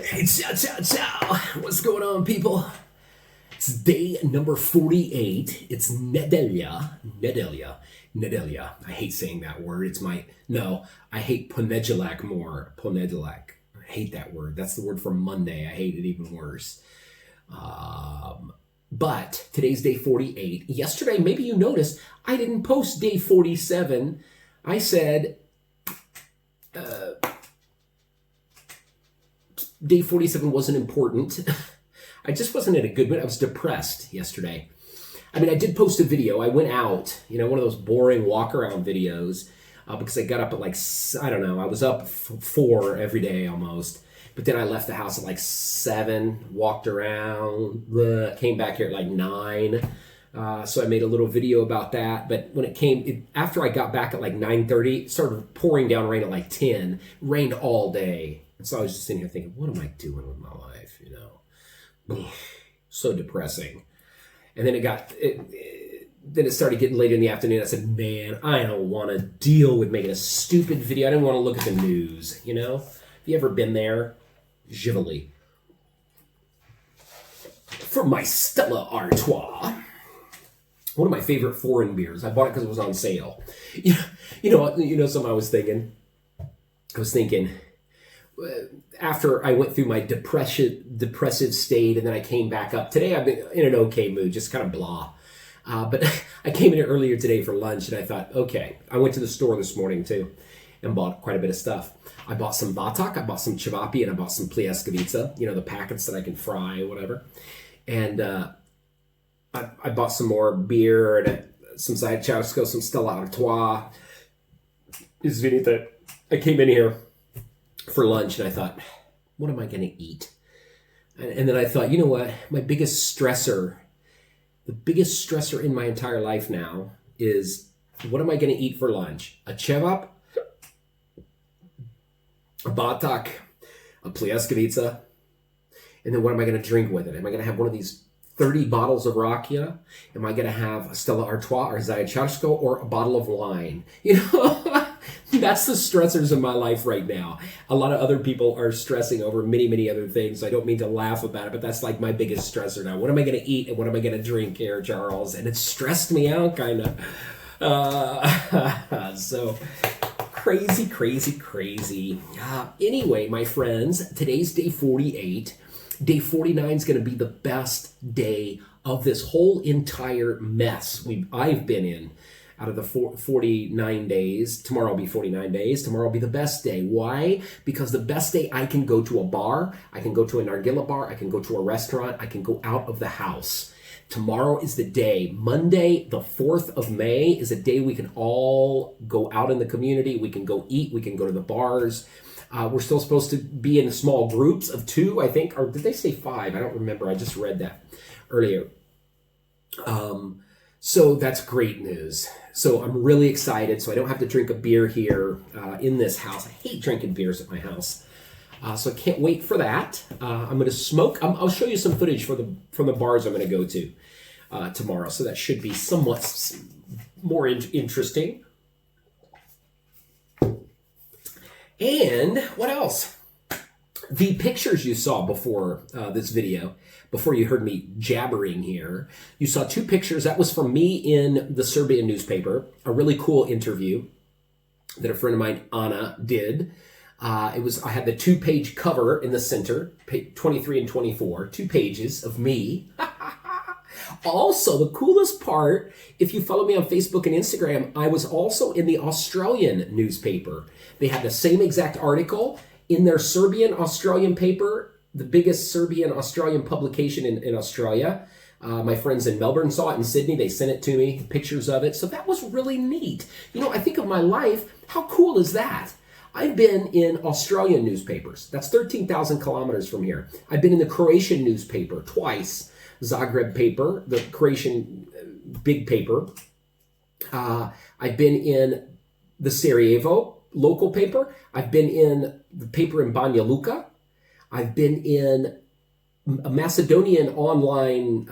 Hey, ciao, ciao, ciao. What's going on, people? It's day number 48. It's Nedelia. I hate saying that word. I hate Ponedjelak more. Ponedjelak. I hate that word. That's the word for Monday. I hate it even worse. But today's day 48. Yesterday, maybe you noticed, I didn't post day 47. I said, day 47 wasn't important. I just wasn't in a good mood. I was depressed yesterday. I mean, I did post a video. I went out, one of those boring walk around videos because I got up at I was up 4 every day almost. But then I left the house at 7, walked around, came back here at 9. So I made a little video about that. But when after I got back at 9:30, it started pouring down rain at 10. It rained all day. And so I was just sitting here thinking, what am I doing with my life? So depressing. And then it started getting later in the afternoon. I said, man, I don't want to deal with making a stupid video. I didn't want to look at the news, Have you ever been there? Givoli. For my Stella Artois, one of my favorite foreign beers. I bought it because it was on sale. Something I was thinking. After I went through my depressive state and then I came back up. Today I've been in an okay mood, just kind of blah. But I came in earlier today for lunch and I thought, okay. I went to the store this morning too and bought quite a bit of stuff. I bought some batak, I bought some cevapi, and I bought some plieskavica, the packets that I can fry, whatever. And I bought some more beer and some Zajacsko, some Stella Artois. I came in here for lunch and I thought, what am I going to eat? And then I thought, you know what? The biggest stressor in my entire life now is, what am I going to eat for lunch? A cevap, a batak, a plieskavica, and then what am I going to drink with it? Am I going to have one of these 30 bottles of rakia? Am I going to have a Stella Artois or Zajacsko or a bottle of wine? That's the stressors of my life right now. A lot of other people are stressing over many, many other things. I don't mean to laugh about it, but that's my biggest stressor now. What am I going to eat and what am I going to drink here, Charles? And it stressed me out, kind of. So crazy. Anyway, my friends, today's day 48. Day 49 is going to be the best day of this whole entire mess I've been in. Out of the 49 days, tomorrow will be 49 days. Tomorrow will be the best day. Why? Because the best day I can go to a bar, I can go to a nargila bar, I can go to a restaurant, I can go out of the house. Tomorrow is the day. Monday, the 4th of May, is a day we can all go out in the community. We can go eat, we can go to the bars. We're still supposed to be in small groups of 2, I think. Or did they say 5? I don't remember. I just read that earlier. So that's great news. So I'm really excited. So I don't have to drink a beer here in this house. I hate drinking beers at my house. So I can't wait for that. I'm going to smoke. I'll show you some footage from the bars I'm going to go to tomorrow. So that should be somewhat more interesting. And what else? The pictures you saw before this video, before you heard me jabbering here, you saw 2 pictures. That was from me in the Serbian newspaper, a really cool interview that a friend of mine, Anna, did. I had the 2-page cover in the center, 23 and 24, 2 pages of me. Also, the coolest part, if you follow me on Facebook and Instagram, I was also in the Australian newspaper. They had the same exact article in their Serbian-Australian paper, the biggest Serbian-Australian publication in Australia. My friends in Melbourne saw it, in Sydney. They sent it to me, pictures of it. So that was really neat. I think of my life, how cool is that? I've been in Australian newspapers. That's 13,000 kilometers from here. I've been in the Croatian newspaper twice. Zagreb paper, the Croatian big paper. I've been in the Sarajevo local paper. I've been in the paper in Banja Luka. I've been in a Macedonian online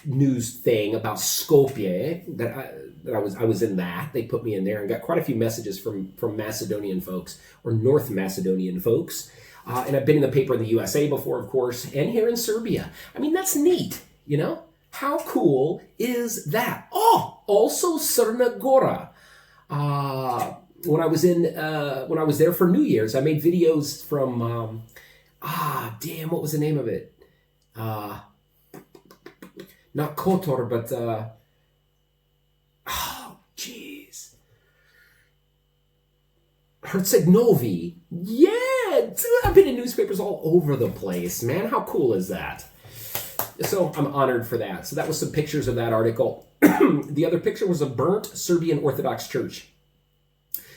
news thing about Skopje that I was in that. They put me in there and got quite a few messages from Macedonian folks or North Macedonian folks. And I've been in the paper in the USA before, of course, and here in Serbia. I mean, that's neat, you know? How cool is that? Oh, also Crna Gora. When I was there for New Year's, I made videos from, what was the name of it? Not Kotor, but, Herceg-Novi. Yeah, dude, I've been in newspapers all over the place, man. How cool is that? So I'm honored for that. So that was some pictures of that article. The other picture was a burnt Serbian Orthodox church,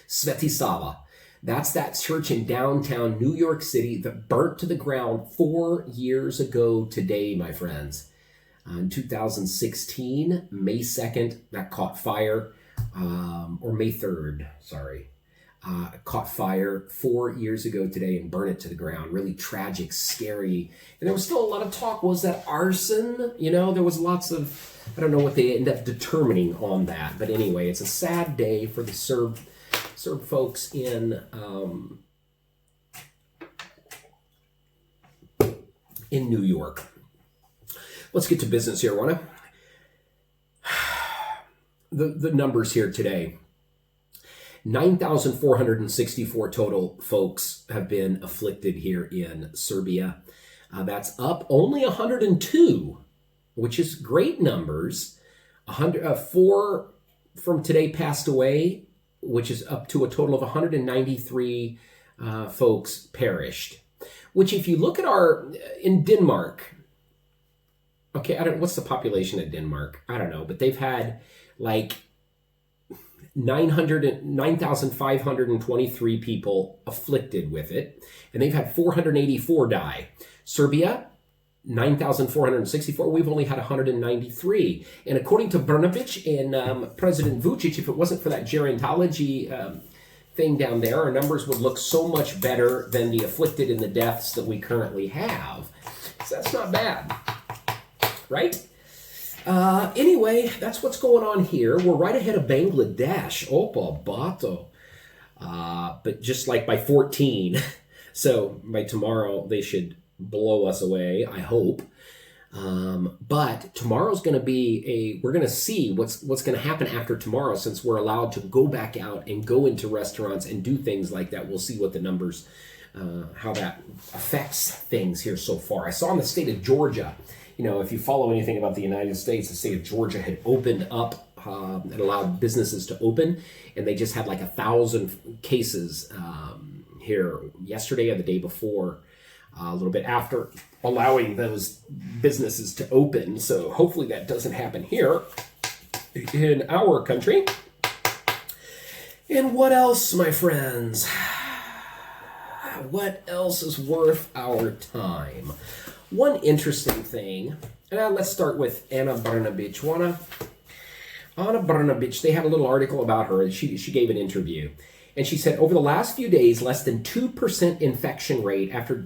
Sveti Sava. That's that church in downtown New York City that burnt to the ground 4 years ago today, my friends. In 2016, May 2nd, that caught fire, or May 3rd, sorry. Caught fire 4 years ago today and burned it to the ground. Really tragic, scary. And there was still a lot of talk. Was that arson? You know, there was lots of, I don't know what they end up determining on that. But anyway, it's a sad day for the Serb folks in New York. Let's get to business here, wanna? The numbers here today. 9,464 total folks have been afflicted here in Serbia. That's up only 102, which is great numbers. 4 from today passed away, which is up to a total of 193 folks perished. Which, if you look at in Denmark, okay, what's the population of Denmark? I don't know, but they've had like 9,523 people afflicted with it, and they've had 484 die. Serbia, 9,464. We've only had 193. And according to Brnabic and President Vucic, if it wasn't for that gerontology thing down there, our numbers would look so much better than the afflicted and the deaths that we currently have. So that's not bad, right? Anyway, that's what's going on here. We're right ahead of Bangladesh. Opa bato. But just like by 14. So by tomorrow, they should blow us away, I hope. But tomorrow's going to be we're going to see what's going to happen after tomorrow, since we're allowed to go back out and go into restaurants and do things like that. We'll see what the numbers, how that affects things here so far. I saw in the state of Georgia, you know, if you follow anything about the United States, the state of Georgia had opened up, it allowed businesses to open, and they just had like 1,000 cases here yesterday or the day before, a little bit after allowing those businesses to open. So hopefully that doesn't happen here in our country. And what else, my friends? What else is worth our time? One interesting thing, and let's start with Ana Brnabic. Ana Brnabic, they had a little article about her. She gave an interview, and she said, over the last few days, less than 2% infection rate after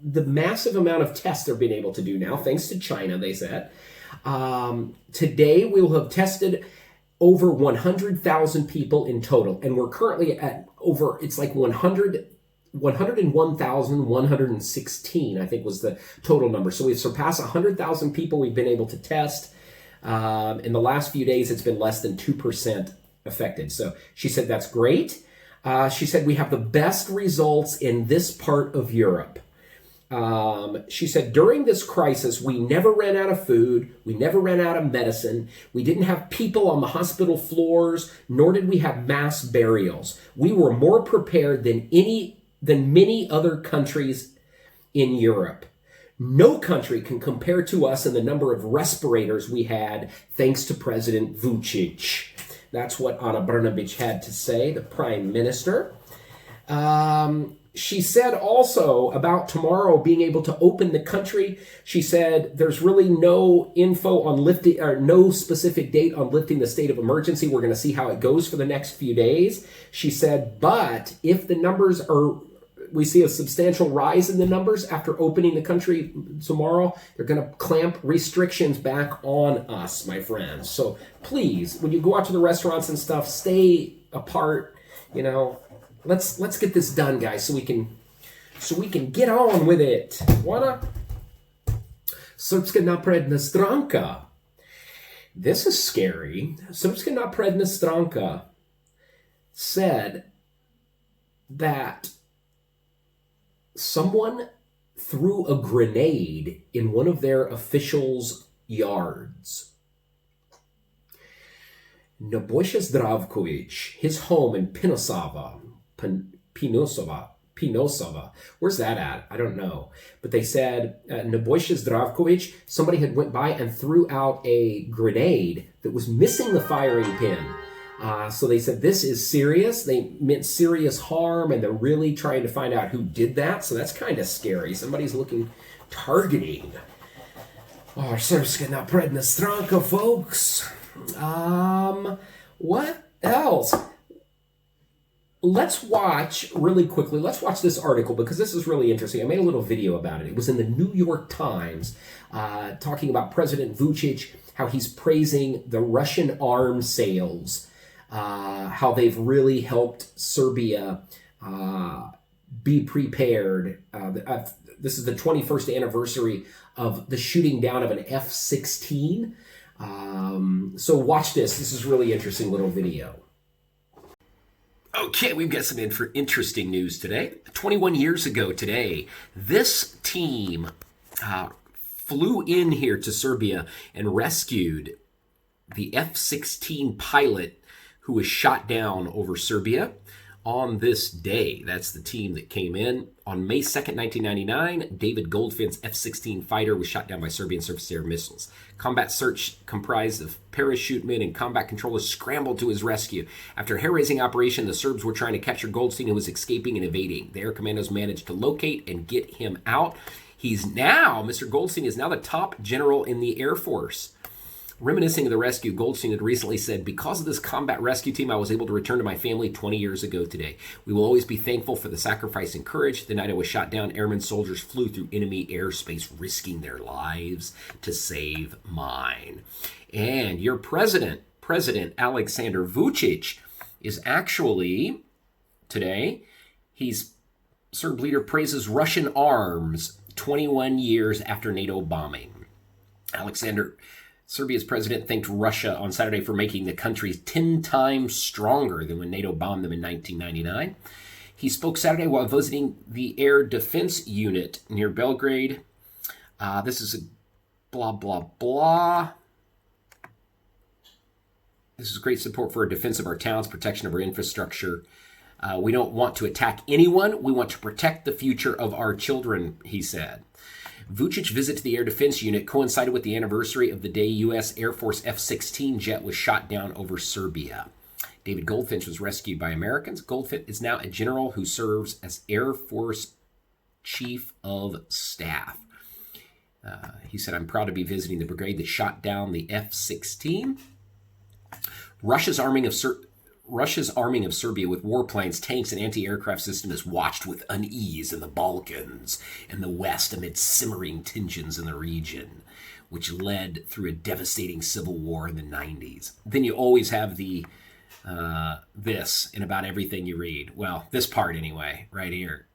the massive amount of tests they're being able to do now, thanks to China, they said. Today, we will have tested over 100,000 people in total, and we're currently at it's like 101,116, I think was the total number. So we've surpassed 100,000 people we've been able to test. In the last few days, it's been less than 2% affected. So she said that's great. She said we have the best results in this part of Europe. She said, during this crisis, we never ran out of food. We never ran out of medicine. We didn't have people on the hospital floors, nor did we have mass burials. We were more prepared than many other countries in Europe. No country can compare to us in the number of respirators we had, thanks to President Vucic. That's what Ana Brnabic had to say, the Prime Minister. She said also about tomorrow being able to open the country. She said there's really no info on lifting, or no specific date on lifting the state of emergency. We're going to see how it goes for the next few days. She said, but if the numbers we see a substantial rise in the numbers after opening the country tomorrow, they're going to clamp restrictions back on us, my friends. So please, when you go out to the restaurants and stuff, stay apart, you know. Let's get this done, guys, so we can so we can get on with it. Wanna? Srpska napredna stranka. This is scary. Srpska napredna stranka said that someone threw a grenade in one of their officials' yards. Nebojša Zdravkovic, his home in Pinosava, where's that at? I don't know. But they said Nebojša Zdravkovic, somebody had went by and threw out a grenade that was missing the firing pin. So they said this is serious. They meant serious harm, and they're really trying to find out who did that. So that's kind of scary. Somebody's targeting. Oh, Srpska napredna stranka, folks. What else? Let's watch really quickly. Let's watch this article because this is really interesting. I made a little video about it. It was in the New York Times, talking about President Vučić, how he's praising the Russian arms sales, how they've really helped Serbia be prepared. This is the 21st anniversary of the shooting down of an F-16. So watch this. This is really interesting little video. Okay, we've got some interesting news today. 21 years ago today, this team flew in here to Serbia and rescued the F-16 pilot who was shot down over Serbia on this day. That's the team that came in. On May 2nd, 1999, David Goldfin's F-16 fighter was shot down by Serbian surface-to-air missiles. Combat search comprised of parachutemen and combat controllers scrambled to his rescue. After a hair-raising operation, the Serbs were trying to capture Goldstein, who was escaping and evading. The air commandos managed to locate and get him out. Mr. Goldstein is now the top general in the Air Force. Reminiscing of the rescue, Goldstein had recently said, "Because of this combat rescue team, I was able to return to my family 20 years ago today. We will always be thankful for the sacrifice and courage. The night I was shot down, airmen soldiers flew through enemy airspace, risking their lives to save mine." And your President Alexander Vučić, is actually, today, Serb leader praises Russian arms 21 years after NATO bombing. Serbia's president thanked Russia on Saturday for making the country 10 times stronger than when NATO bombed them in 1999. He spoke Saturday while visiting the Air Defense Unit near Belgrade. This is a blah, blah, blah. This is great support for our defense of our towns, protection of our infrastructure. We don't want to attack anyone. We want to protect the future of our children, he said. Vučić's visit to the Air Defense Unit coincided with the anniversary of the day U.S. Air Force F-16 jet was shot down over Serbia. David Goldfinch was rescued by Americans. Goldfinch is now a general who serves as Air Force Chief of Staff. He said, "I'm proud to be visiting the brigade that shot down the F-16. Russia's arming of Serbia with warplanes, tanks, and anti-aircraft systems is watched with unease in the Balkans and the West amid simmering tensions in the region, which led through a devastating civil war in the 90s. Then you always have this in about everything you read. Well, this part anyway, right here.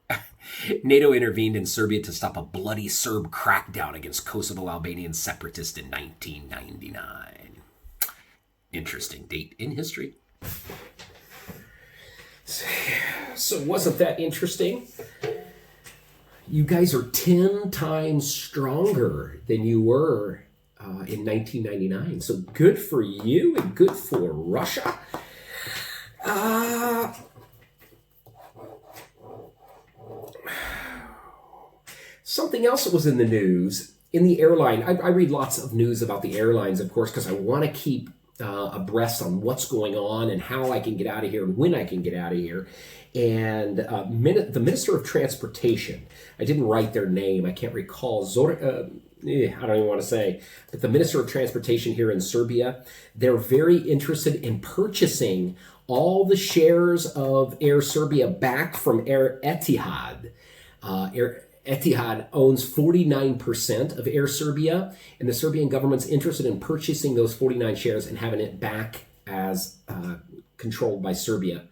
NATO intervened in Serbia to stop a bloody Serb crackdown against Kosovo Albanian separatists in 1999. Interesting date in history. So wasn't that interesting? You guys are 10 times stronger than you were in 1999. So good for you and good for Russia. Something else that was in the news, in the airline. I read lots of news about the airlines, of course, because I want to keep abreast on what's going on and how I can get out of here and when I can get out of here. And the Minister of Transportation, I didn't write their name, I can't recall, I don't even want to say, but the Minister of Transportation here in Serbia, they're very interested in purchasing all the shares of Air Srbija back from Air Etihad. Air Etihad owns 49% of Air Srbija, and the Serbian government's interested in purchasing those 49 shares and having it back as controlled by Serbia.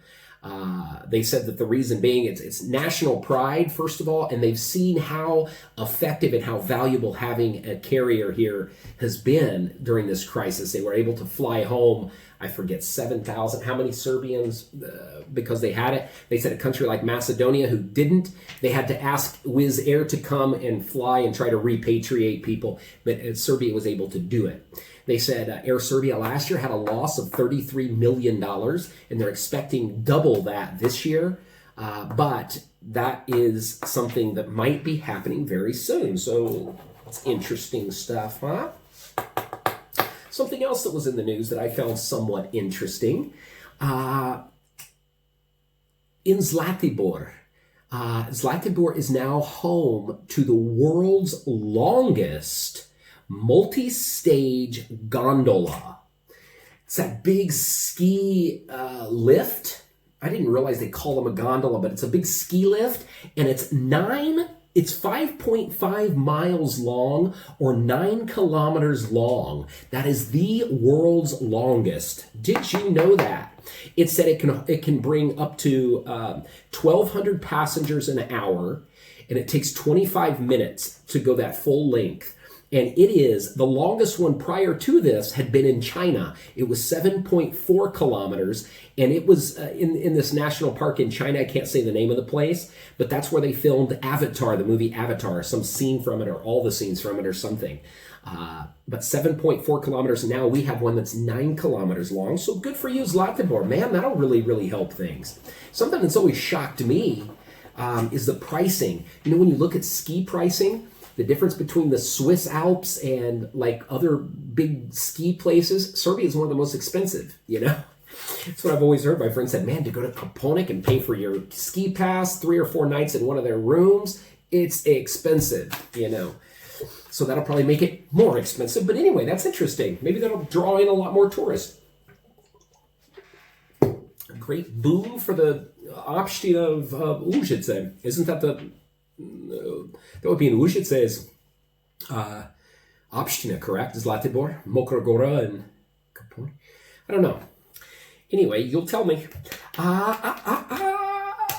They said that the reason being it's national pride, first of all, and they've seen how effective and how valuable having a carrier here has been during this crisis. They were able to fly home, I forget, 7,000, how many Serbians, because they had it. They said a country like Macedonia who didn't, they had to ask Wizz Air to come and fly and try to repatriate people, but Serbia was able to do it. They said Air Srbija last year had a loss of $33 million, and they're expecting double that this year. But that is something that might be happening very soon. So it's interesting stuff, huh? Something else that was in the news that I found somewhat interesting. In Zlatibor. Zlatibor is now home to the world's longest multi-stage gondola. It's that big ski lift. I didn't realize they call them a gondola, but it's a big ski lift, and it's 5.5 miles long or 9 kilometers long. That is the world's longest. Did you know that? It said it can bring up to 1,200 passengers an hour, and it takes 25 minutes to go that full length. And it is, the longest one prior to this had been in China. It was 7.4 kilometers, and it was in this national park in China. I can't say the name of the place, but that's where they filmed Avatar, the movie Avatar, some scene from it or all the scenes from it or something. But 7.4 kilometers, and now we have one that's 9 kilometers long. So good for you, Zlatibor. Man, that'll really, really help things. Something that's always shocked me is the pricing. You know, when you look at ski pricing, the difference between the Swiss Alps and like other big ski places, Serbia is one of the most expensive, you know? That's what I've always heard. My friend said, man, to go to Koponik and pay for your ski pass 3 or 4 nights in one of their rooms, it's expensive, you know? So that'll probably make it more expensive. But anyway, that's interesting. Maybe that'll draw in a lot more tourists. A great boom for the Opština of Užice. Isn't that the... that would be in Užice's Opština, correct? Zlatibor, Mokra Gora, and Koponik. I don't know. Anyway, you'll tell me.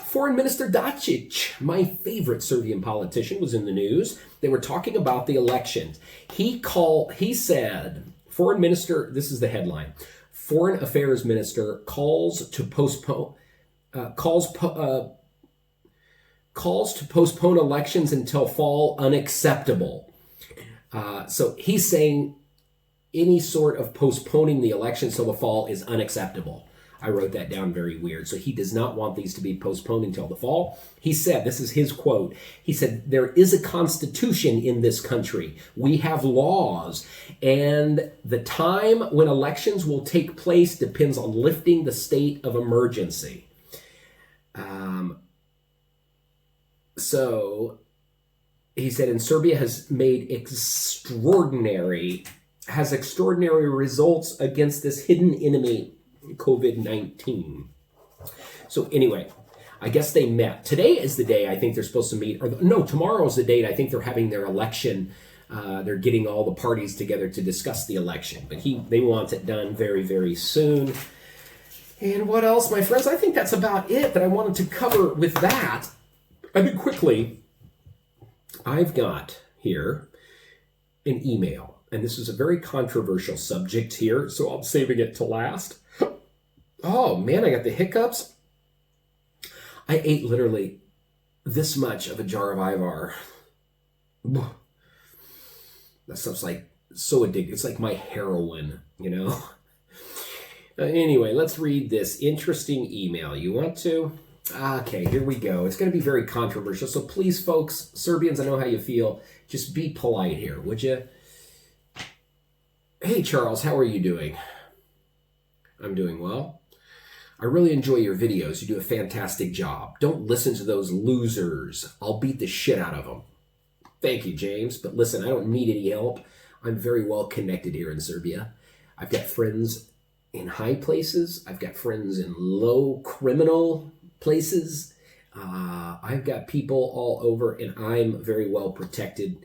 Foreign Minister Dacic, my favorite Serbian politician, was in the news. They were talking about the elections. He said, Foreign Minister, this is the headline, Foreign Affairs Minister calls to postpone elections until fall unacceptable. So he's saying any sort of postponing the elections till the fall is unacceptable. I wrote that down very weird. So he does not want these to be postponed until the fall. He said, this is his quote, he said, there is a constitution in this country. We have laws, and the time when elections will take place depends on lifting the state of emergency. So he said, and Serbia has made extraordinary results against this hidden enemy, COVID-19. So anyway, I guess they met. Today is the day I think they're supposed to meet, or no, tomorrow's the date. I think they're having their election. They're getting all the parties together to discuss the election, but they want it done very, very soon. And what else, my friends? I think that's about it that I wanted to cover with that. I mean, quickly, I've got here an email, and this is a very controversial subject here, so I'm saving it to last. Oh, man, I got the hiccups. I ate literally this much of a jar of Ivar. That stuff's like so addictive. It's like my heroin, you know? Anyway, let's read this interesting email. You want to? Okay, here we go. It's going to be very controversial. So please, folks, Serbians, I know how you feel. Just be polite here, would you? Hey, Charles, how are you doing? I'm doing well. I really enjoy your videos. You do a fantastic job. Don't listen to those losers. I'll beat the shit out of them. Thank you, James. But listen, I don't need any help. I'm very well connected here in Serbia. I've got friends in high places. I've got friends in low criminal places. I've got people all over, and I'm very well protected.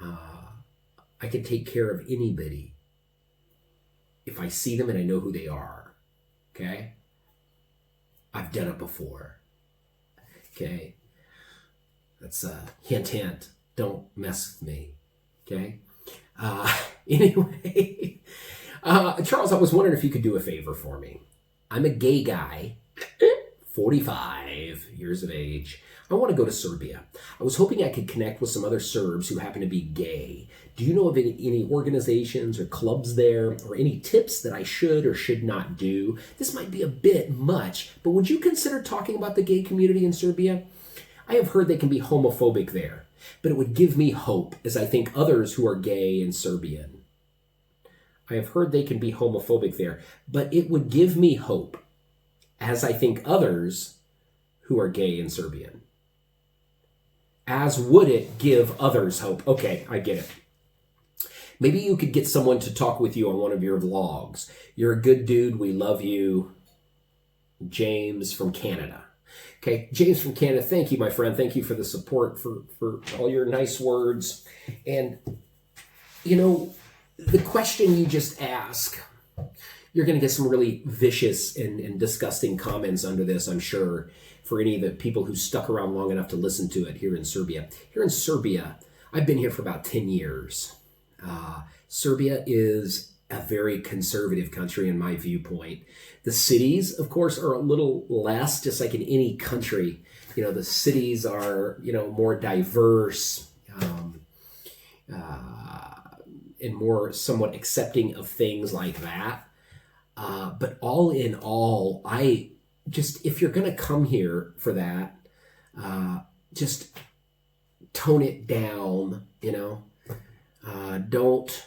I can take care of anybody if I see them and I know who they are. Okay? I've done it before. Okay? That's a hint, hint. Don't mess with me. Okay? Anyway, Charles, I was wondering if you could do a favor for me. I'm a gay guy, 45 years of age. I want to go to Serbia. I was hoping I could connect with some other Serbs who happen to be gay. Do you know of any organizations or clubs there, or any tips that I should or should not do? This might be a bit much, but would you consider talking about the gay community in Serbia? I have heard they can be homophobic there, but it would give me hope as I think others who are gay and Serbian. I have heard they can be homophobic there, but it would give me hope as I think others who are gay and Serbian. As would it give others hope. Okay, I get it. Maybe you could get someone to talk with you on one of your vlogs. You're a good dude. We love you. James from Canada. Okay, James from Canada, thank you, my friend. Thank you for the support, for all your nice words. And, you know, the question you just ask, you're going to get some really vicious and disgusting comments under this, I'm sure, for any of the people who stuck around long enough to listen to it here in Serbia. Here in Serbia, I've been here for about 10 years. Serbia is a very conservative country in my viewpoint. The cities, of course, are a little less, just like in any country. You know, the cities are, you know, more diverse and more somewhat accepting of things like that. But all in all, if you're going to come here for that, just tone it down, you know. Don't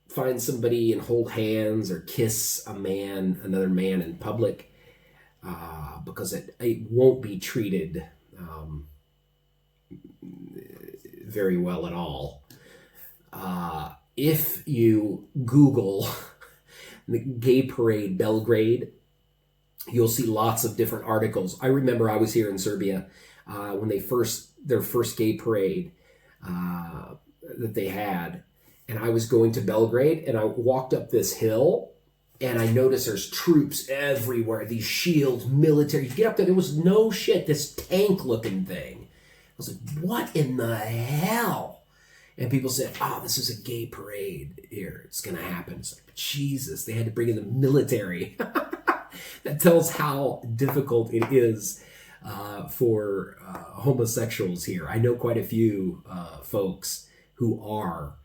find somebody and hold hands or kiss another man in public, because it won't be treated very well at all. If you Google the gay parade Belgrade, you'll see lots of different articles. I remember I was here in Serbia when their first gay parade that they had, and I was going to Belgrade, and I walked up this hill, and I noticed there's troops everywhere, these shields, military. You get up there, there was no shit, this tank-looking thing. I was like, what in the hell? And people said, oh, this is a gay parade here. It's going to happen. It's like, Jesus, they had to bring in the military. That tells how difficult it is for homosexuals here. I know quite a few folks who are.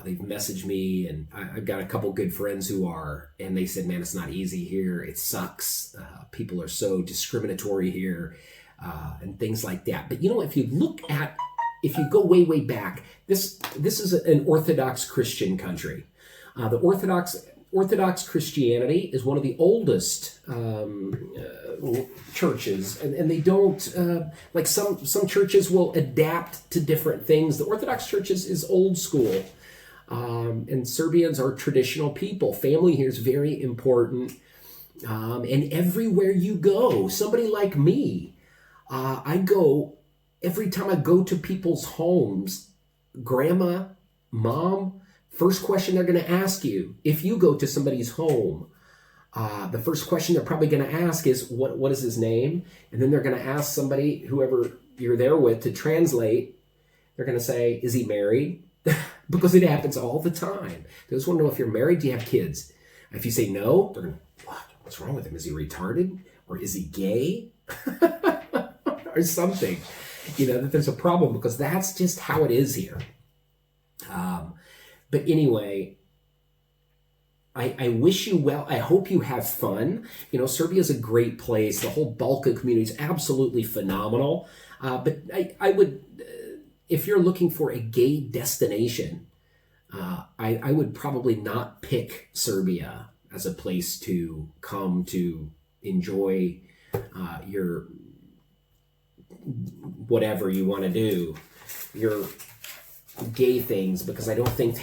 They've messaged me, and I've got a couple good friends who are, and they said, man, it's not easy here. It sucks. People are so discriminatory here, and things like that. But, you know, if you go way, way back, this is an Orthodox Christian country. The Orthodox Christianity is one of the oldest churches, and they don't, like some churches will adapt to different things. The Orthodox Church is old school, and Serbians are traditional people. Family here is very important, and everywhere you go, somebody like me, every time I go to people's homes, grandma, mom, first question they're going to ask you, if you go to somebody's home, the first question they're probably going to ask is, what is his name? And then they're going to ask somebody, whoever you're there with, to translate. They're going to say, is he married? Because it happens all the time. They just want to know if you're married, do you have kids? If you say no, they're going to, what's wrong with him? Is he retarded? Or is he gay? Or something. You know, that there's a problem, because that's just how it is here. But anyway, I wish you well. I hope you have fun. You know, Serbia is a great place. The whole Balkan community is absolutely phenomenal. But I would, if you're looking for a gay destination, I would probably not pick Serbia as a place to come to enjoy your whatever you want to do, your gay things, because I don't think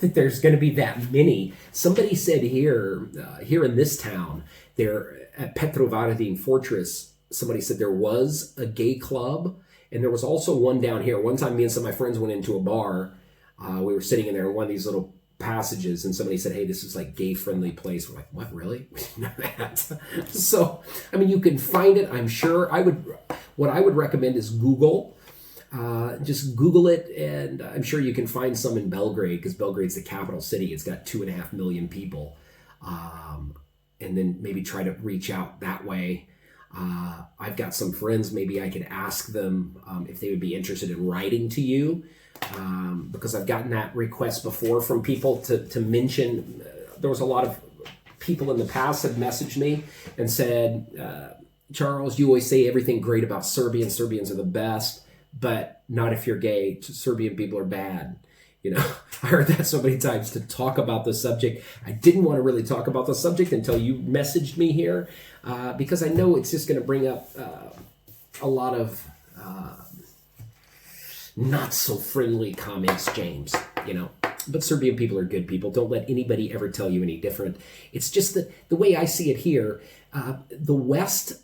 that there's going to be that many. Somebody said here in this town, there at Petrovaradin Fortress, somebody said there was a gay club, and there was also one down here. One time, me and some of my friends went into a bar. We were sitting in there, and one of these little passages, and somebody said, hey, this is like gay-friendly place. We're like, what, really? We didn't know that. So, I mean, you can find it, I'm sure. What I would recommend is Google. Just Google it, and I'm sure you can find some in Belgrade, because Belgrade's the capital city. It's got 2.5 million people. And then maybe try to reach out that way. I've got some friends, maybe I could ask them if they would be interested in writing to you, because I've gotten that request before from people to mention. There was a lot of people in the past that messaged me and said, Charles, you always say everything great about Serbia, and Serbians are the best, but not if you're gay. Serbian people are bad. You know, I heard that so many times to talk about the subject. I didn't want to really talk about the subject until you messaged me here, because I know it's just going to bring up a lot of not so friendly comments, James, you know. But Serbian people are good people. Don't let anybody ever tell you any different. It's just that the way I see it here, the West,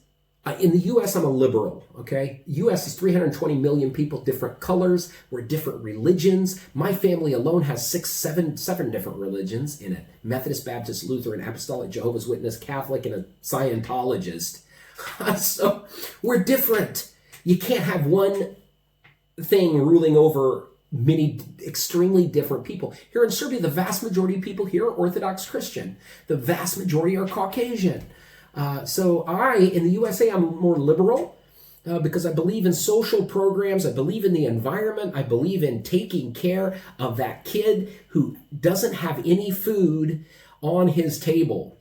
in the U.S., I'm a liberal, okay? U.S. is 320 million people, different colors. We're different religions. My family alone has seven different religions in it. Methodist, Baptist, Lutheran, Apostolic, Jehovah's Witness, Catholic, and a Scientologist. So we're different. You can't have one thing ruling over many extremely different people. Here in Serbia, the vast majority of people here are Orthodox Christian. The vast majority are Caucasian. So in the USA, I'm more liberal because I believe in social programs. I believe in the environment. I believe in taking care of that kid who doesn't have any food on his table,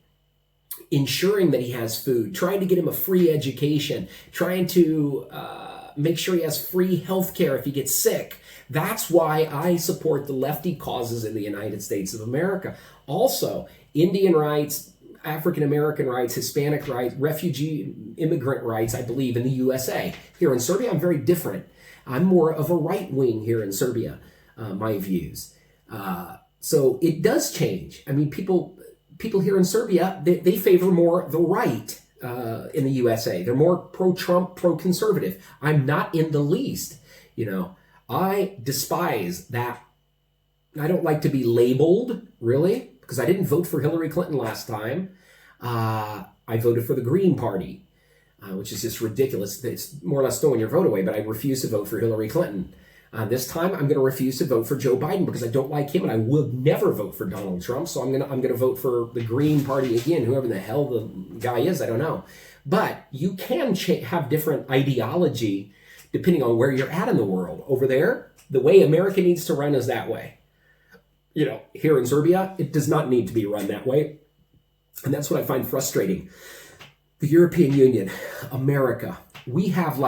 ensuring that he has food, trying to get him a free education, trying to make sure he has free health care if he gets sick. That's why I support the lefty causes in the United States of America. Also, Indian rights, African American rights, Hispanic rights, refugee immigrant rights, I believe, in the USA. Here in Serbia, I'm very different. I'm more of a right wing here in Serbia, my views. So it does change. I mean, people here in Serbia, they favor more the right in the USA. They're more pro-Trump, pro-conservative. I'm not in the least, you know. I despise that. I don't like to be labeled, really, because I didn't vote for Hillary Clinton last time. I voted for the Green Party, which is just ridiculous. It's more or less throwing your vote away, but I refuse to vote for Hillary Clinton. This time, I'm going to refuse to vote for Joe Biden because I don't like him, and I will never vote for Donald Trump. So I'm going to vote for the Green Party again, whoever the hell the guy is, I don't know. But you can have different ideology depending on where you're at in the world. Over there, the way America needs to run is that way. You know, here in Serbia, it does not need to be run that way. And that's what I find frustrating. The European Union, America, we have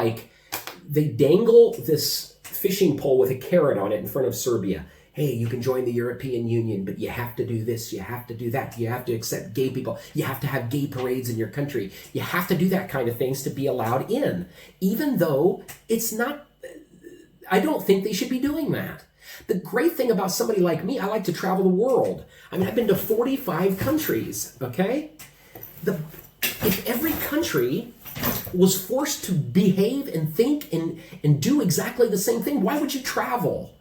they dangle this fishing pole with a carrot on it in front of Serbia. Hey, you can join the European Union, but you have to do this, you have to do that, you have to accept gay people, you have to have gay parades in your country, you have to do that kind of things to be allowed in, even though it's not, I don't think they should be doing that. The great thing about somebody like me, I like to travel the world. I mean, I've been to 45 countries, okay? If every country was forced to behave and think and do exactly the same thing, why would you travel,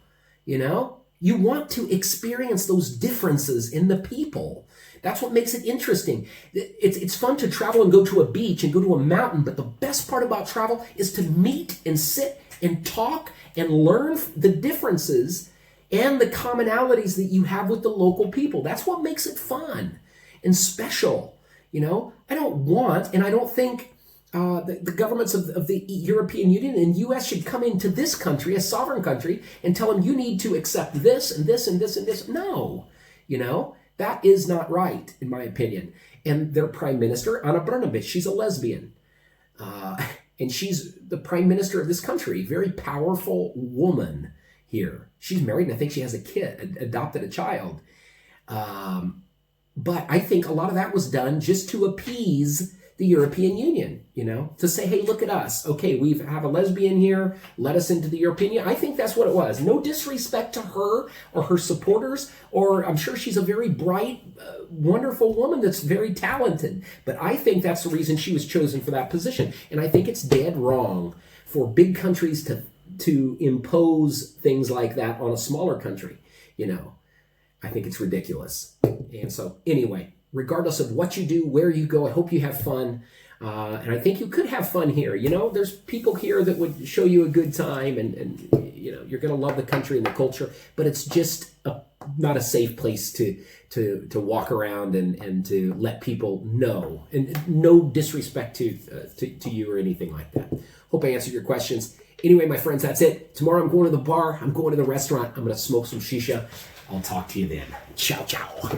you know? You want to experience those differences in the people. That's what makes it interesting. It's fun to travel and go to a beach and go to a mountain, but the best part about travel is to meet and sit and talk and learn the differences and the commonalities that you have with the local people. That's what makes it fun and special. You know, I don't want, and I don't think the governments of the European Union and U.S. should come into this country, a sovereign country, and tell them you need to accept this and this and this and this. No, you know, that is not right, in my opinion. And their prime minister, Brnabic, she's a lesbian. And she's the prime minister of this country, very powerful woman here. She's married, and I think she has a kid, adopted a child. But I think a lot of that was done just to appease the European Union, you know, to say, hey, look at us. Okay, we have a lesbian here. Let us into the European Union. I think that's what it was. No disrespect to her or her supporters, or I'm sure she's a very bright, wonderful woman that's very talented. But I think that's the reason she was chosen for that position. And I think it's dead wrong for big countries to impose things like that on a smaller country, you know. I think it's ridiculous. And so anyway, regardless of what you do, where you go, I hope you have fun. And I think you could have fun here. You know, there's people here that would show you a good time, and you know, you're going to love the country and the culture, but it's just not a safe place to walk around and to let people know. And no disrespect to you or anything like that. Hope I answered your questions. Anyway, my friends, that's it. Tomorrow I'm going to the bar. I'm going to the restaurant. I'm going to smoke some shisha. I'll talk to you then. Ciao, ciao.